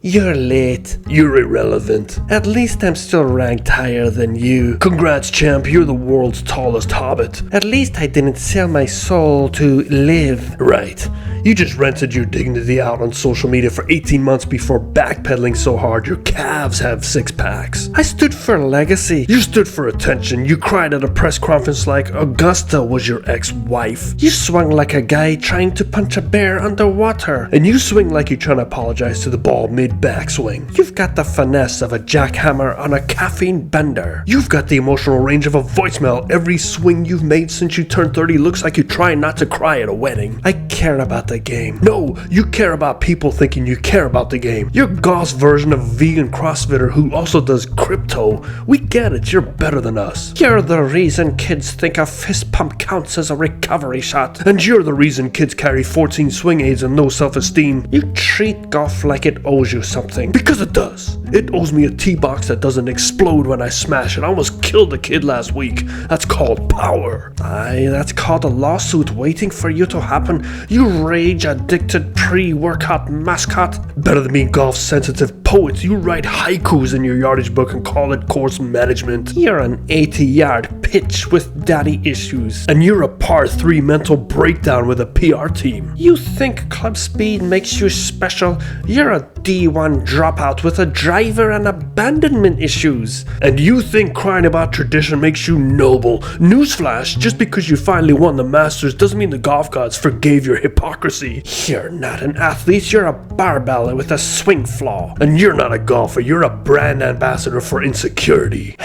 You're late. You're irrelevant. At least I'm still ranked higher than you. Congrats, champ. You're the world's tallest hobbit. At least I didn't sell my soul to live. Right. You just rented your dignity out on social media for 18 months before backpedaling so hard your calves have six packs. I stood for legacy. You stood for attention. You cried at a press conference like Augusta was your ex-wife. You swung like a guy trying to punch a bear underwater. And you swing like you're trying to apologize to the ball mid-backswing. You've got the finesse of a jackhammer on a caffeine bender. You've got the emotional range of a voicemail. Every swing you've made since you turned 30 looks like you're trying not to cry at a wedding. I care about the game. No, you care about people thinking you care about the game. You're golf's version of a vegan CrossFitter who also does crypto. We get it, you're better than us. You're the reason kids think a fist pump counts as a recovery shot. And you're the reason kids carry 14 swing aids and no self-esteem. You treat golf like it owes you something. Because it does. It owes me a tee box that doesn't explode when I smash it. I almost killed a kid last week. That's called power. Aye, that's called a lawsuit waiting for you to happen. You rage-addicted pre-workout mascot. Better than being golf-sensitive poet. You write haikus in your yardage book and call it course management. You're an 80-yard pitch with daddy issues. And you're a par 3 mental breakdown with a PR team. You think club speed makes you special. You're a D1 dropout with a driver and abandonment issues. And you think crying about tradition makes you noble. Newsflash, just because you finally won the Masters doesn't mean the golf gods forgave your hypocrisy. You're not an athlete, you're a barbeller with a swing flaw. And you're not a golfer, you're a brand ambassador for insecurity.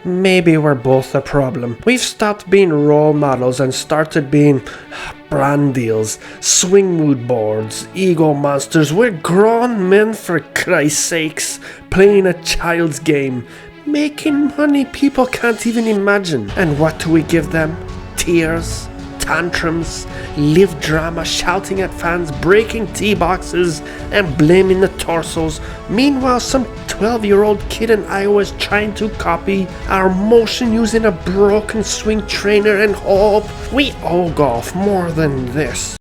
Maybe we're both the problem. We've stopped being role models and started being brand deals, swing mood boards, ego monsters. We're grown men, for Christ's sakes, playing a child's game, making money people can't even imagine. And what do we give them? Tears, tantrums, live drama, shouting at fans, breaking tee boxes, and blaming the torsos. Meanwhile, some 12-year-old kid in Iowa is trying to copy our motion using a broken swing trainer and hope. We owe golf more than this.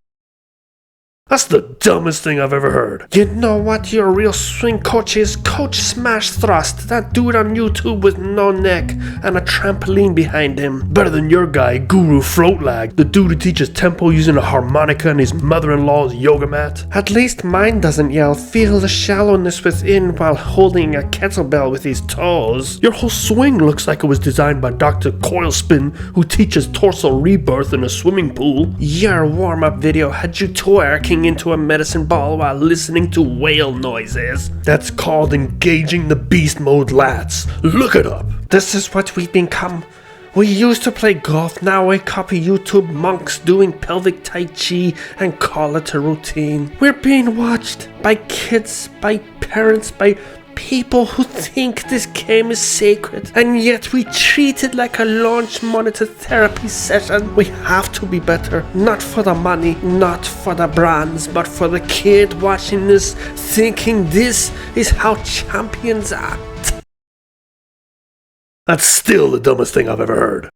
That's the dumbest thing I've ever heard. You know what your real swing coach is? Coach SmashThrust, that dude on YouTube with no neck and a trampoline behind him. Better than your guy, Guru FloatLag, the dude who teaches tempo using a harmonica and his mother-in-law's yoga mat. At least mine doesn't yell, feel the shallowness within while holding a kettlebell with his toes. Your whole swing looks like it was designed by Dr. Coilspin, who teaches torso rebirth in a swimming pool. Your warm-up video had you twerking into a medicine ball while listening to whale noises. That's called engaging the beast mode lats. Look it up. This is what we've become. We used to play golf, now we copy YouTube monks doing pelvic tai chi and call it a routine. We're being watched by kids, by parents, by people who think this game is sacred, and yet we treat it like a launch monitor therapy session. We have to be better, not for the money, not for the brands, but for the kid watching this, thinking this is how champions act. That's still the dumbest thing I've ever heard.